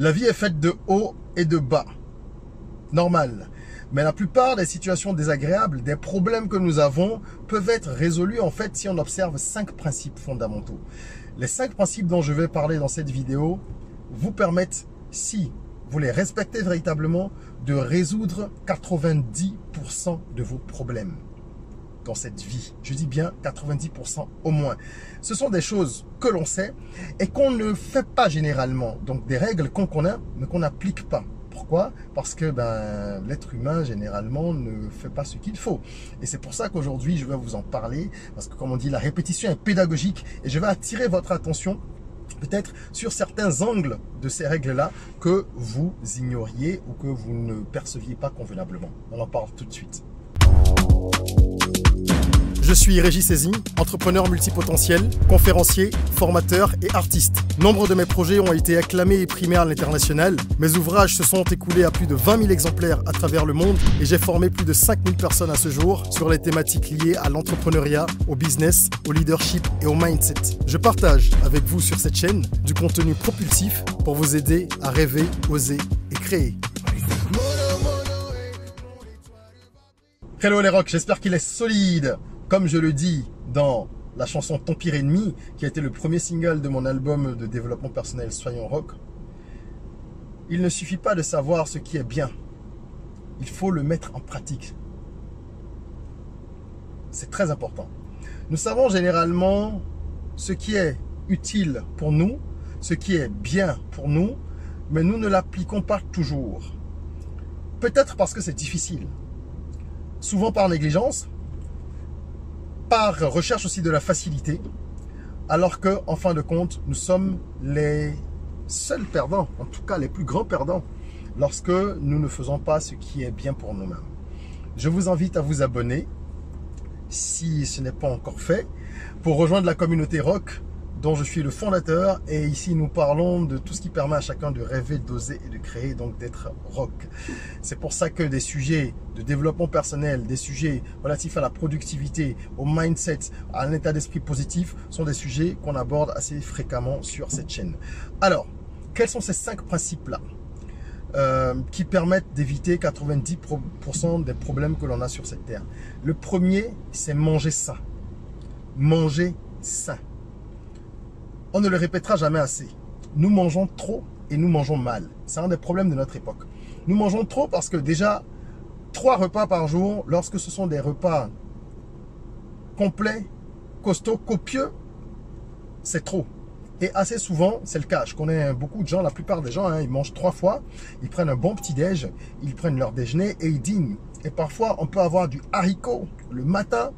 La vie est faite de hauts et de bas. Normal. Mais la plupart des situations désagréables, des problèmes que nous avons, peuvent être résolus en fait si on observe 5 principes fondamentaux. Les 5 principes dont je vais parler dans cette vidéo vous permettent, si vous les respectez véritablement, de résoudre 90% de vos problèmes dans cette vie. Je dis bien 90% au moins. Ce sont des choses que l'on sait et qu'on ne fait pas généralement. Donc des règles qu'on connaît mais qu'on n'applique pas. Pourquoi? Parce que l'être humain généralement ne fait pas ce qu'il faut. Et c'est pour ça qu'aujourd'hui je vais vous en parler. Parce que comme on dit, la répétition est pédagogique et je vais attirer votre attention peut-être sur certains angles de ces règles-là que vous ignoriez ou que vous ne perceviez pas convenablement. On en parle tout de suite. Je suis Régis Saizy, entrepreneur multipotentiel, conférencier, formateur et artiste. Nombre de mes projets ont été acclamés et primés à l'international. Mes ouvrages se sont écoulés à plus de 20 000 exemplaires à travers le monde et j'ai formé plus de 5 000 personnes à ce jour sur les thématiques liées à l'entrepreneuriat, au business, au leadership et au mindset. Je partage avec vous sur cette chaîne du contenu propulsif pour vous aider à rêver, oser et créer. Hello les rocks, j'espère qu'il est solide. Comme je le dis dans la chanson Ton pire ennemi, qui a été le premier single de mon album de développement personnel Soyons Rock, il ne suffit pas de savoir ce qui est bien. Il faut le mettre en pratique. C'est très important. Nous savons généralement ce qui est utile pour nous, ce qui est bien pour nous, mais nous ne l'appliquons pas toujours. Peut-être parce que c'est difficile. Souvent par négligence, par recherche aussi de la facilité, alors que, en fin de compte, nous sommes les seuls perdants, en tout cas les plus grands perdants, lorsque nous ne faisons pas ce qui est bien pour nous-mêmes. Je vous invite à vous abonner, si ce n'est pas encore fait, pour rejoindre la communauté rock, dont je suis le fondateur, et ici nous parlons de tout ce qui permet à chacun de rêver, d'oser et de créer, donc d'être rock. C'est pour ça que des sujets de développement personnel, des sujets relatifs à la productivité, au mindset, à un état d'esprit positif, sont des sujets qu'on aborde assez fréquemment sur cette chaîne. Alors, quels sont ces 5 principes-là qui permettent d'éviter 90% des problèmes que l'on a sur cette terre? Le premier, c'est manger sain. Manger sain. On ne le répétera jamais assez. Nous mangeons trop et nous mangeons mal. C'est un des problèmes de notre époque. Nous mangeons trop parce que déjà, 3 repas par jour, lorsque ce sont des repas complets, costauds, copieux, c'est trop. Et assez souvent, c'est le cas. Je connais beaucoup de gens, la plupart des gens, ils mangent 3 fois, ils prennent un bon petit-déj, ils prennent leur déjeuner et ils dînent. Et parfois, on peut avoir du haricot le matin.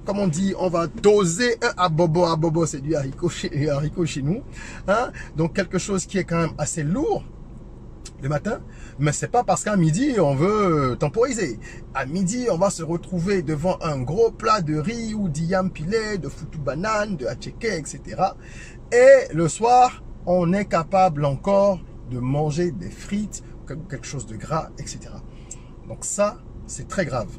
Comme on dit, on va doser un abobo, c'est du haricot chez nous. Donc quelque chose qui est quand même assez lourd le matin, mais c'est pas parce qu'à midi on veut temporiser. À midi, on va se retrouver devant un gros plat de riz ou d'yam pilé, de foutou banane, de hatcheke, etc. Et le soir, on est capable encore de manger des frites, quelque chose de gras, etc. Donc ça, c'est très grave.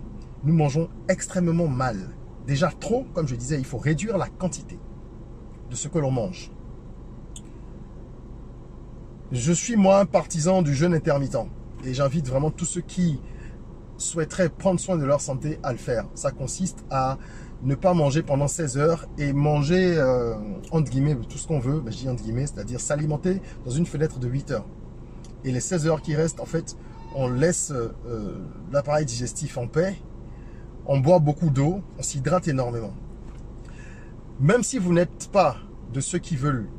Nous mangeons extrêmement mal. Déjà trop, comme je disais, il faut réduire la quantité de ce que l'on mange. Je suis moi un partisan du jeûne intermittent et j'invite vraiment tous ceux qui souhaiteraient prendre soin de leur santé à le faire. Ça consiste à ne pas manger pendant 16 heures et manger entre guillemets tout ce qu'on veut, je dis entre guillemets, c'est-à-dire s'alimenter dans une fenêtre de 8 heures. Et les 16 heures qui restent, en fait, on laisse l'appareil digestif en paix. On boit beaucoup d'eau, on s'hydrate énormément. Même si vous n'êtes pas de ceux qui veulent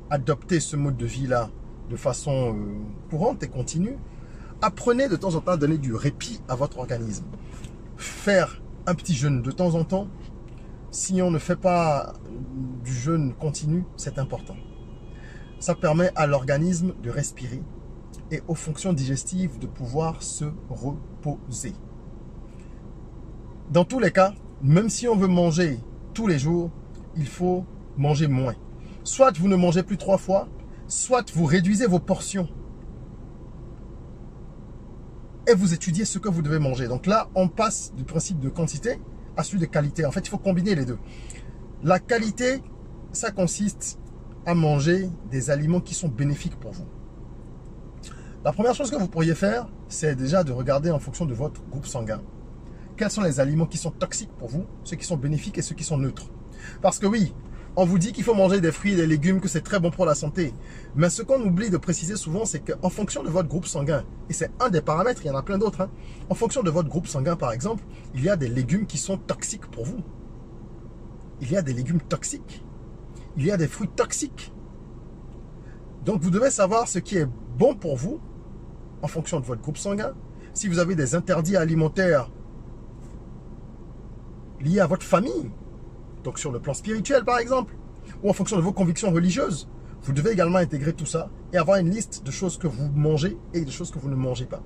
adopter ce mode de vie-là de façon courante et continue, apprenez de temps en temps à donner du répit à votre organisme. Faire un petit jeûne de temps en temps, si on ne fait pas du jeûne continu, c'est important. Ça permet à l'organisme de respirer et aux fonctions digestives de pouvoir se reposer. Dans tous les cas, même si on veut manger tous les jours, il faut manger moins. Soit vous ne mangez plus 3 fois, soit vous réduisez vos portions. Et vous étudiez ce que vous devez manger. Donc là, on passe du principe de quantité à celui de qualité. En fait, il faut combiner les deux. La qualité, ça consiste à manger des aliments qui sont bénéfiques pour vous. La première chose que vous pourriez faire, c'est déjà de regarder en fonction de votre groupe sanguin. Quels sont les aliments qui sont toxiques pour vous, ceux qui sont bénéfiques et ceux qui sont neutres. Parce que oui, on vous dit qu'il faut manger des fruits et des légumes, que c'est très bon pour la santé. Mais ce qu'on oublie de préciser souvent, c'est qu'en fonction de votre groupe sanguin, et c'est un des paramètres, il y en a plein d'autres, hein, en fonction de votre groupe sanguin par exemple, il y a des légumes qui sont toxiques pour vous. Il y a des légumes toxiques. Il y a des fruits toxiques. Donc vous devez savoir ce qui est bon pour vous en fonction de votre groupe sanguin. Si vous avez des interdits alimentaires liés à votre famille, donc sur le plan spirituel par exemple, ou en fonction de vos convictions religieuses, vous devez également intégrer tout ça et avoir une liste de choses que vous mangez et de choses que vous ne mangez pas.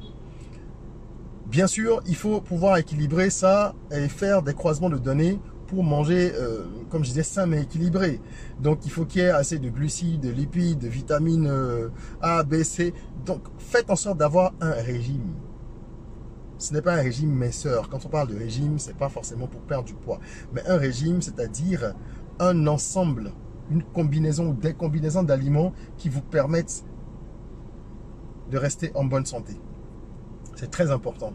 Bien sûr, il faut pouvoir équilibrer ça et faire des croisements de données pour manger, comme je disais, sain mais équilibré. Donc il faut qu'il y ait assez de glucides, de lipides, de vitamines A, B, C. Donc faites en sorte d'avoir un régime. Ce n'est pas un régime minceur. Quand on parle de régime, ce n'est pas forcément pour perdre du poids. Mais un régime, c'est-à-dire un ensemble, une combinaison ou des combinaisons d'aliments qui vous permettent de rester en bonne santé. C'est très important.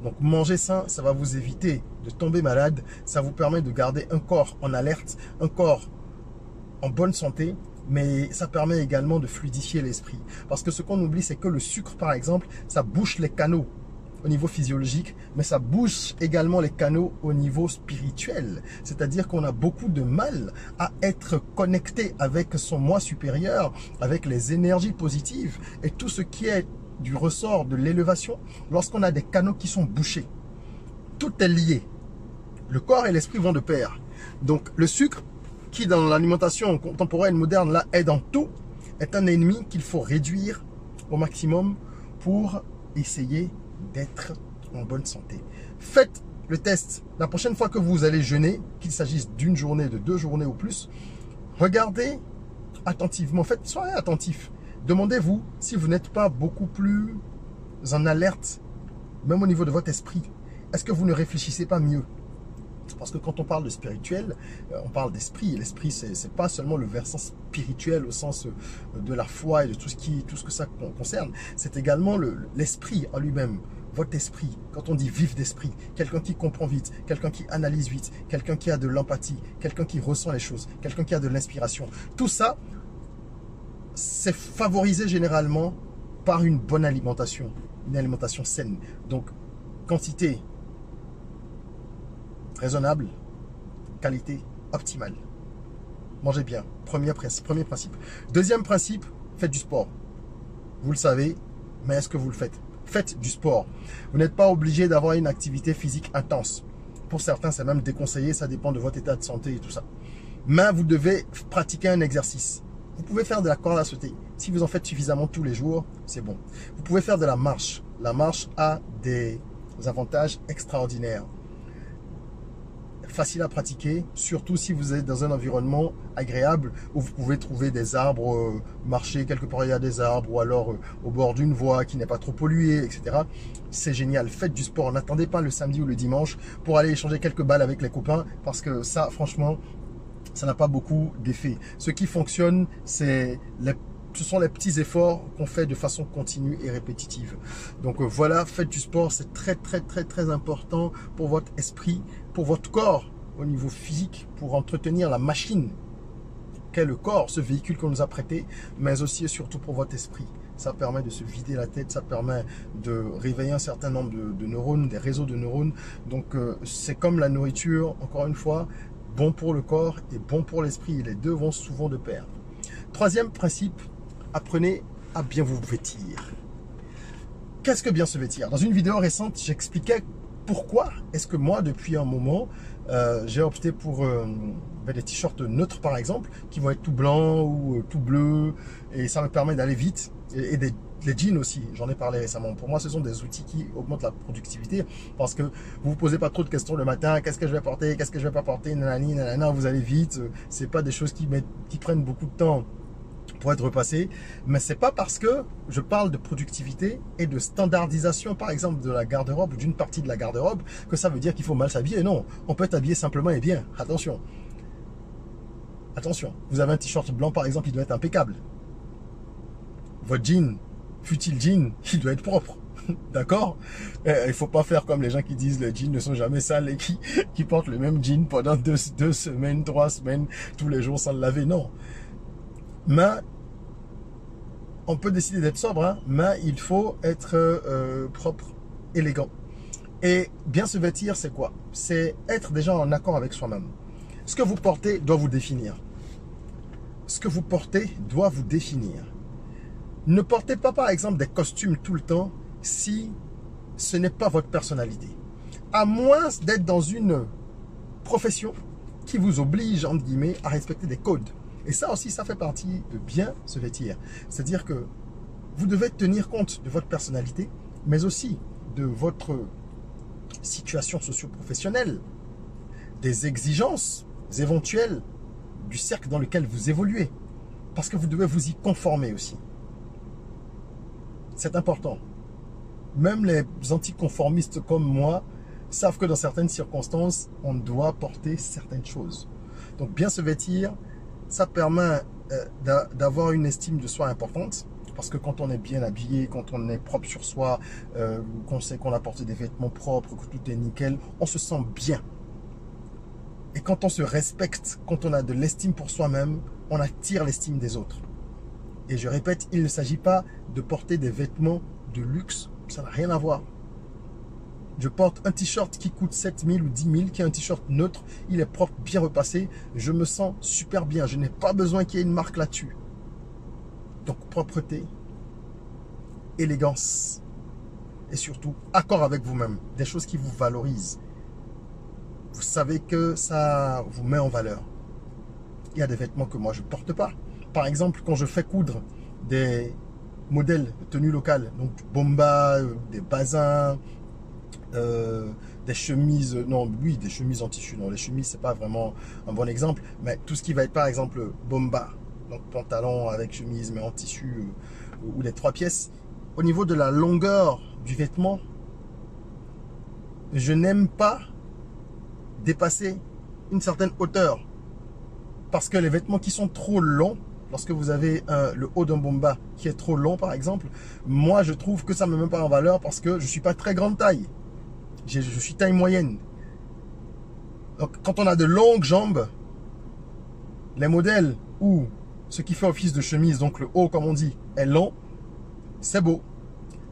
Donc manger sain, ça va vous éviter de tomber malade. Ça vous permet de garder un corps en alerte, un corps en bonne santé. Mais ça permet également de fluidifier l'esprit. Parce que ce qu'on oublie, c'est que le sucre, par exemple, ça bouche les canaux au niveau physiologique, mais ça bouche également les canaux au niveau spirituel. C'est-à-dire qu'on a beaucoup de mal à être connecté avec son moi supérieur, avec les énergies positives et tout ce qui est du ressort de l'élévation lorsqu'on a des canaux qui sont bouchés. Tout est lié. Le corps et l'esprit vont de pair. Donc le sucre, qui dans l'alimentation contemporaine moderne là aide en tout, est un ennemi qu'il faut réduire au maximum pour essayer d'être en bonne santé. Faites le test. La prochaine fois que vous allez jeûner, qu'il s'agisse d'une journée, de 2 journées ou plus, regardez attentivement. Soyez attentif. Demandez-vous si vous n'êtes pas beaucoup plus en alerte, même au niveau de votre esprit. Est-ce que vous ne réfléchissez pas mieux? Parce que quand on parle de spirituel, on parle d'esprit. L'esprit, c'est pas seulement le versant spirituel au sens de la foi et de tout ce que ça concerne. C'est également l'esprit en lui-même. Votre esprit, quand on dit vif d'esprit, quelqu'un qui comprend vite, quelqu'un qui analyse vite, quelqu'un qui a de l'empathie, quelqu'un qui ressent les choses, quelqu'un qui a de l'inspiration. Tout ça, c'est favorisé généralement par une bonne alimentation, une alimentation saine. Donc, quantité raisonnable, qualité optimale. Mangez bien, premier principe. Deuxième principe, faites du sport. Vous le savez, mais est-ce que vous le faites? Faites du sport. Vous n'êtes pas obligé d'avoir une activité physique intense. Pour certains, c'est même déconseillé, ça dépend de votre état de santé et tout ça. Mais vous devez pratiquer un exercice. Vous pouvez faire de la corde à sauter. Si vous en faites suffisamment tous les jours, c'est bon. Vous pouvez faire de la marche. La marche a des avantages extraordinaires. Facile à pratiquer, surtout si vous êtes dans un environnement agréable où vous pouvez trouver des arbres, marcher quelque part il y a des arbres, ou alors au bord d'une voie qui n'est pas trop polluée, etc. C'est génial. Faites du sport. N'attendez pas le samedi ou le dimanche pour aller échanger quelques balles avec les copains, parce que ça, franchement, ça n'a pas beaucoup d'effet. Ce qui fonctionne, ce sont les petits efforts qu'on fait de façon continue et répétitive. Donc voilà, faites du sport, c'est très important pour votre esprit, pour votre corps au niveau physique, pour entretenir la machine qu'est le corps, ce véhicule qu'on nous a prêté, mais aussi et surtout pour votre esprit. Ça permet de se vider la tête, ça permet de réveiller un certain nombre de neurones, des réseaux de neurones. Donc c'est comme la nourriture, encore une fois, bon pour le corps et bon pour l'esprit. Les deux vont souvent de pair. Troisième principe, apprenez à bien vous vêtir. Qu'est-ce que bien se vêtir? Dans une vidéo récente, j'expliquais pourquoi est-ce que moi, depuis un moment, j'ai opté pour des t-shirts neutres par exemple, qui vont être tout blancs ou tout bleus, et ça me permet d'aller vite, et les jeans aussi, j'en ai parlé récemment. Pour moi, ce sont des outils qui augmentent la productivité, parce que vous vous posez pas trop de questions le matin, qu'est-ce que je vais porter, qu'est-ce que je vais pas porter, nanani, nanana, vous allez vite, c'est pas des choses qui prennent beaucoup de temps pour être repassé, mais c'est pas parce que je parle de productivité et de standardisation par exemple de la garde-robe ou d'une partie de la garde-robe que ça veut dire qu'il faut mal s'habiller. Non, on peut être habillé simplement et bien, attention. Attention, vous avez un t-shirt blanc par exemple, il doit être impeccable. Votre jean, fut-il jean, il doit être propre. D'accord? Il ne faut pas faire comme les gens qui disent les jeans ne sont jamais sales et qui portent le même jean pendant 2 semaines, 3 semaines, tous les jours sans le laver. Non. Mais on peut décider d'être sobre, hein, mais il faut être propre, élégant. Et bien se vêtir, c'est quoi? C'est être déjà en accord avec soi-même. Ce que vous portez doit vous définir. Ce que vous portez doit vous définir. Ne portez pas, par exemple, des costumes tout le temps si ce n'est pas votre personnalité. À moins d'être dans une profession qui vous oblige, entre guillemets, à respecter des codes. Et ça aussi, ça fait partie de bien se vêtir. C'est-à-dire que vous devez tenir compte de votre personnalité, mais aussi de votre situation socio-professionnelle, des exigences éventuelles du cercle dans lequel vous évoluez. Parce que vous devez vous y conformer aussi. C'est important. Même les anticonformistes comme moi savent que dans certaines circonstances, on doit porter certaines choses. Donc bien se vêtir, ça permet d'avoir une estime de soi importante. Parce que quand on est bien habillé, quand on est propre sur soi, qu'on sait qu'on a porté des vêtements propres, que tout est nickel, on se sent bien. Et quand on se respecte, quand on a de l'estime pour soi-même, on attire l'estime des autres. Et je répète, il ne s'agit pas de porter des vêtements de luxe. Ça n'a rien à voir. Je porte un t-shirt qui coûte 7 000 ou 10 000, qui est un t-shirt neutre. Il est propre, bien repassé. Je me sens super bien. Je n'ai pas besoin qu'il y ait une marque là-dessus. Donc, propreté, élégance et surtout, accord avec vous-même. Des choses qui vous valorisent. Vous savez que ça vous met en valeur. Il y a des vêtements que moi, je ne porte pas. Par exemple, quand je fais coudre des modèles de tenues locales, donc du bomba, des bazins, des chemises, non, oui, des chemises en tissu. Non, les chemises, c'est pas vraiment un bon exemple, mais tout ce qui va être, par exemple, bomba, donc pantalon avec chemise, mais en tissu, ou les 3 pièces, au niveau de la longueur du vêtement, je n'aime pas dépasser une certaine hauteur. Parce que les vêtements qui sont trop longs, lorsque vous avez le haut d'un bomba qui est trop long par exemple, moi je trouve que ça ne me met pas en valeur parce que je ne suis pas très grande taille. Je suis taille moyenne. Donc quand on a de longues jambes, les modèles où ce qui fait office de chemise, donc le haut comme on dit, est long, c'est beau.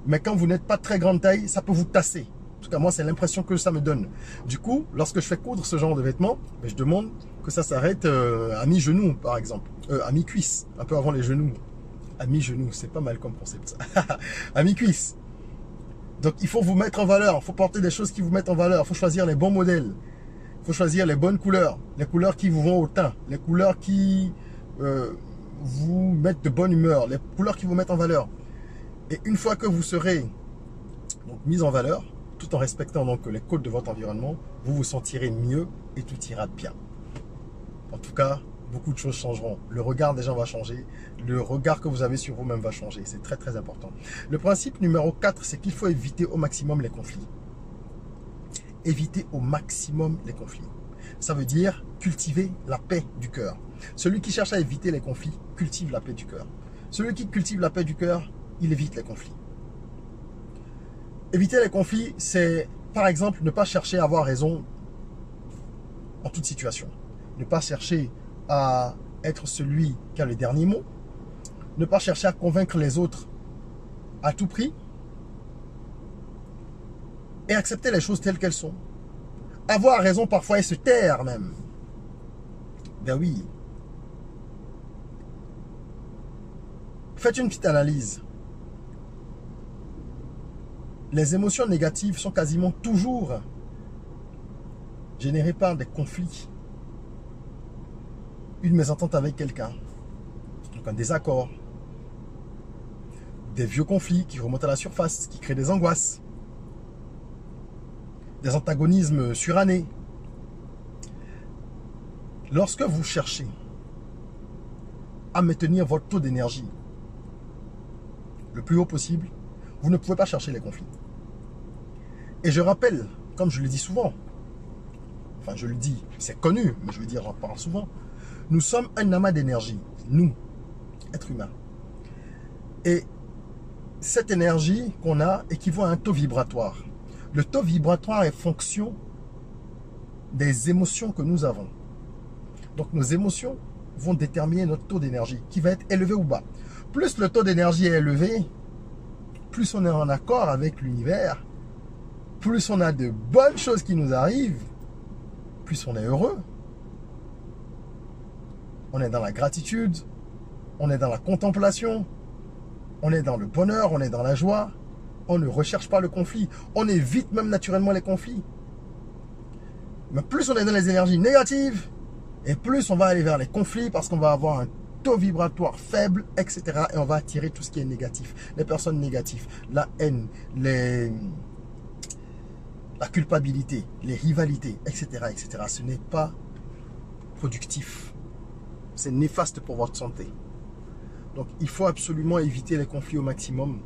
Mais quand vous n'êtes pas très grande taille, ça peut vous tasser. En tout cas, moi, c'est l'impression que ça me donne. Du coup, lorsque je fais coudre ce genre de vêtements, je demande que ça s'arrête à mi-genou, par exemple. À mi-cuisse, un peu avant les genoux. À mi-genou, c'est pas mal comme concept. À mi-cuisse. Donc, il faut vous mettre en valeur. Il faut porter des choses qui vous mettent en valeur. Il faut choisir les bons modèles. Il faut choisir les bonnes couleurs. Les couleurs qui vous vont au teint. Les couleurs qui vous mettent de bonne humeur. Les couleurs qui vous mettent en valeur. Et une fois que vous serez donc, mis en valeur, tout en respectant donc les codes de votre environnement, vous vous sentirez mieux et tout ira bien. En tout cas, beaucoup de choses changeront. Le regard des gens va changer. Le regard que vous avez sur vous-même va changer. C'est très très important. Le principe numéro 4, c'est qu'il faut éviter au maximum les conflits. Éviter au maximum les conflits. Ça veut dire cultiver la paix du cœur. Celui qui cherche à éviter les conflits cultive la paix du cœur. Celui qui cultive la paix du cœur, il évite les conflits. Éviter les conflits, c'est par exemple ne pas chercher à avoir raison en toute situation. Ne pas chercher à être celui qui a le dernier mot. Ne pas chercher à convaincre les autres à tout prix. Et accepter les choses telles qu'elles sont. Avoir raison parfois et se taire même. Ben oui. Faites une petite analyse. Les émotions négatives sont quasiment toujours générées par des conflits. Une mésentente avec quelqu'un. Donc un désaccord. Des vieux conflits qui remontent à la surface, qui créent des angoisses. Des antagonismes surannés. Lorsque vous cherchez à maintenir votre taux d'énergie le plus haut possible, vous ne pouvez pas chercher les conflits. Et je rappelle, comme je le dis souvent, enfin je le dis, c'est connu, mais je veux dire, j'en parle souvent, Nous sommes un amas d'énergie, nous, êtres humains. Et cette énergie qu'on a équivaut à un taux vibratoire. Le taux vibratoire est fonction des émotions que nous avons. Donc nos émotions vont déterminer notre taux d'énergie, qui va être élevé ou bas. Plus le taux d'énergie est élevé, plus on est en accord avec l'univers, plus on a de bonnes choses qui nous arrivent, plus on est heureux. On est dans la gratitude, on est dans la contemplation, on est dans le bonheur, on est dans la joie. On ne recherche pas le conflit. On évite même naturellement les conflits. Mais plus on est dans les énergies négatives, et plus on va aller vers les conflits parce qu'on va avoir un taux vibratoire faible, etc. Et on va attirer tout ce qui est négatif. Les personnes négatives, la haine, la culpabilité, les rivalités, etc., etc. Ce n'est pas productif. C'est néfaste pour votre santé. Donc, il faut absolument éviter les conflits au maximum.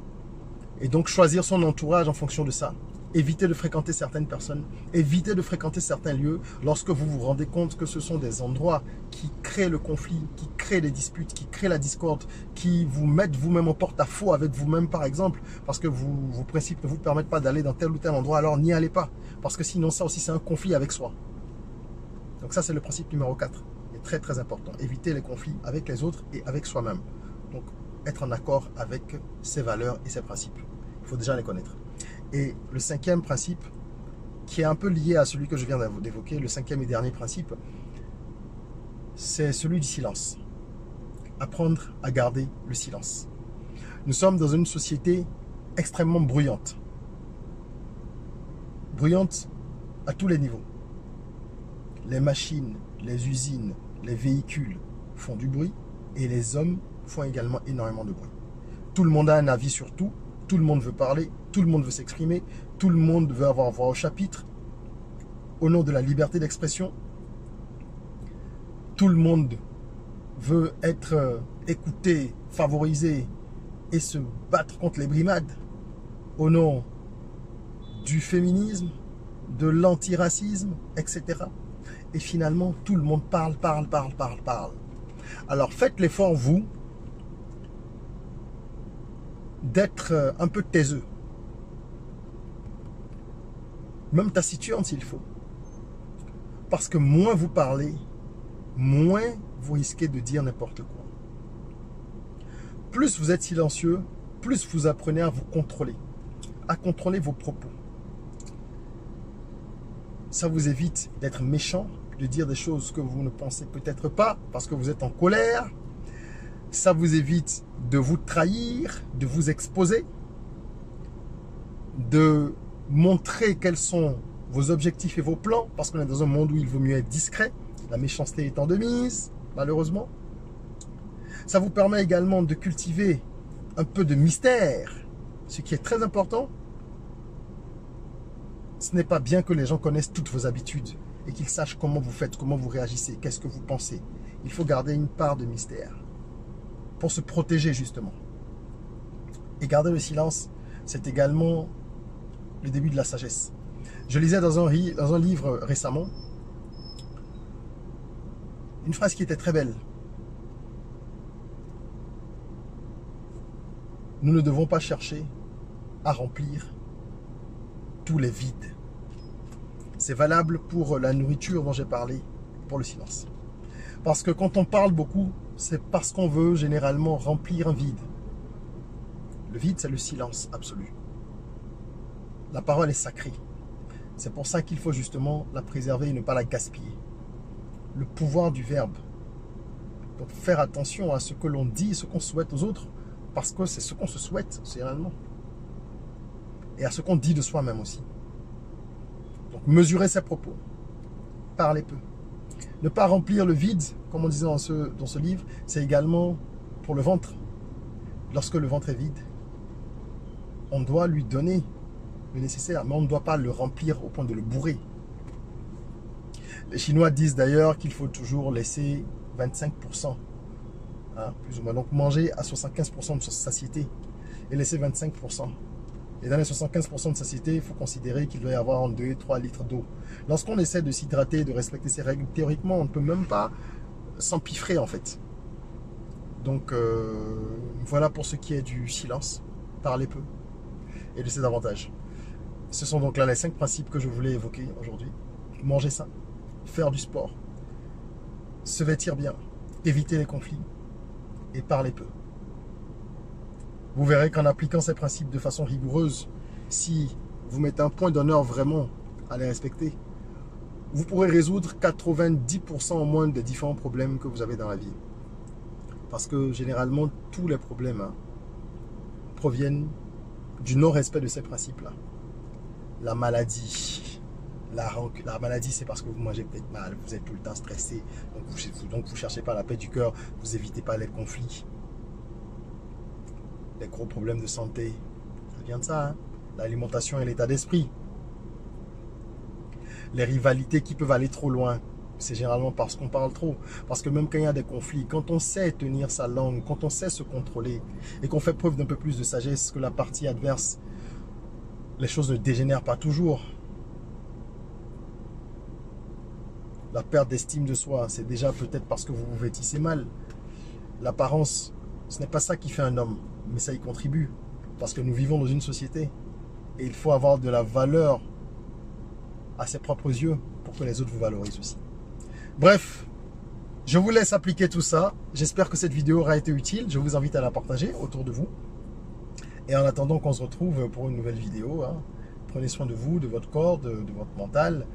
Et donc, choisir son entourage en fonction de ça. Éviter de fréquenter certaines personnes. Éviter de fréquenter certains lieux lorsque vous vous rendez compte que ce sont des endroits qui créent le conflit, qui créent les disputes, qui créent la discorde, qui vous mettent vous-même en porte-à-faux avec vous-même, par exemple, parce que vos principes ne vous permettent pas d'aller dans tel ou tel endroit, alors n'y allez pas. Parce que sinon, ça aussi, c'est un conflit avec soi. Donc ça, c'est le principe numéro 4. Il est très, très important. Éviter les conflits avec les autres et avec soi-même. Donc, être en accord avec ses valeurs et ses principes. Il faut déjà les connaître. Et le 5e principe, qui est un peu lié à celui que je viens d'évoquer, le 5e et dernier principe, c'est celui du silence. Apprendre à garder le silence. Nous sommes dans une société extrêmement bruyante. Bruyante à tous les niveaux. Les machines, les usines, les véhicules font du bruit et les hommes font également énormément de bruit. Tout le monde a un avis sur tout, tout le monde veut parler, tout le monde veut s'exprimer, tout le monde veut avoir voix au chapitre, au nom de la liberté d'expression. Tout le monde veut être écouté, favorisé et se battre contre les brimades au nom du féminisme, de l'antiracisme, etc. Et finalement, tout le monde parle. Alors faites l'effort, vous, d'être un peu taiseux. Même taciturne s'il faut. Parce que moins vous parlez, moins vous risquez de dire n'importe quoi. Plus vous êtes silencieux, plus vous apprenez à vous contrôler, à contrôler vos propos. Ça vous évite d'être méchant, de dire des choses que vous ne pensez peut-être pas parce que vous êtes en colère. Ça vous évite de vous trahir, de vous exposer, de montrer quels sont vos objectifs et vos plans, parce qu'on est dans un monde où il vaut mieux être discret. La méchanceté étant de mise, malheureusement. Ça vous permet également de cultiver un peu de mystère, ce qui est très important. Ce n'est pas bien que les gens connaissent toutes vos habitudes et qu'ils sachent comment vous faites, comment vous réagissez, qu'est-ce que vous pensez. Il faut garder une part de mystère pour se protéger justement. Et garder le silence, c'est également le début de la sagesse. Je lisais dans un livre récemment une phrase qui était très belle. Nous ne devons pas chercher à remplir tous les vides. C'est valable pour la nourriture dont j'ai parlé, pour le silence. Parce que quand on parle beaucoup, c'est parce qu'on veut généralement remplir un vide. Le vide, c'est le silence absolu. La parole est sacrée. C'est pour ça qu'il faut justement la préserver et ne pas la gaspiller. Le pouvoir du verbe. Donc faire attention à ce que l'on dit, ce qu'on souhaite aux autres, parce que c'est ce qu'on se souhaite, c'est réellement. Et à ce qu'on dit de soi-même aussi. Donc mesurer ses propos. Parler peu. Ne pas remplir le vide, comme on disait dans ce livre, c'est également pour le ventre. Lorsque le ventre est vide, on doit lui donner le nécessaire, mais on ne doit pas le remplir au point de le bourrer. Les Chinois disent d'ailleurs qu'il faut toujours laisser 25%, hein, plus ou moins. Donc manger à 75% de sa satiété et laisser 25%. Et dans les 75% de satiété, il faut considérer qu'il doit y avoir en 2 et 3 litres d'eau. Lorsqu'on essaie de s'hydrater, de respecter ces règles, théoriquement, on ne peut même pas s'empiffrer en fait. Donc voilà pour ce qui est du silence, parler peu et de ses avantages. Ce sont donc là les 5 principes que je voulais évoquer aujourd'hui. Manger sain, faire du sport, se vêtir bien, éviter les conflits et parler peu. Vous verrez qu'en appliquant ces principes de façon rigoureuse, si vous mettez un point d'honneur vraiment à les respecter, vous pourrez résoudre 90% au moins des différents problèmes que vous avez dans la vie. Parce que généralement, tous les problèmes proviennent du non-respect de ces principes-là. La maladie. La maladie, c'est parce que vous mangez peut-être mal, vous êtes tout le temps stressé, donc vous ne cherchez pas la paix du cœur, vous n'évitez pas les conflits. Les gros problèmes de santé, ça vient de ça, hein? L'alimentation et l'état d'esprit. Les rivalités qui peuvent aller trop loin, c'est généralement parce qu'on parle trop. Parce que même quand il y a des conflits, quand on sait tenir sa langue, quand on sait se contrôler et qu'on fait preuve d'un peu plus de sagesse que la partie adverse, les choses ne dégénèrent pas toujours. La perte d'estime de soi, c'est déjà peut-être parce que vous vous vêtissez mal. L'apparence, ce n'est pas ça qui fait un homme, mais ça y contribue. Parce que nous vivons dans une société et il faut avoir de la valeur à ses propres yeux pour que les autres vous valorisent aussi. Bref, je vous laisse appliquer tout ça. J'espère que cette vidéo aura été utile. Je vous invite à la partager autour de vous. Et en attendant qu'on se retrouve pour une nouvelle vidéo, hein, prenez soin de vous, de votre corps, de votre mental.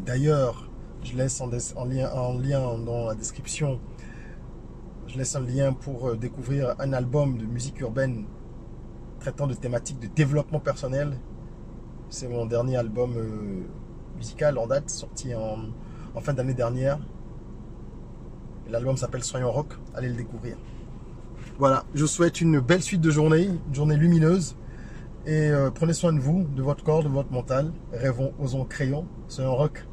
D'ailleurs, je laisse en lien dans la description, je laisse un lien pour découvrir un album de musique urbaine traitant de thématiques de développement personnel. C'est mon dernier album musical en date, sorti en fin d'année dernière. L'album s'appelle Soyons Rock, allez le découvrir. Voilà, je vous souhaite une belle suite de journée, une journée lumineuse. Et prenez soin de vous, de votre corps, de votre mental. Rêvons, osons, créons. Soyons rock.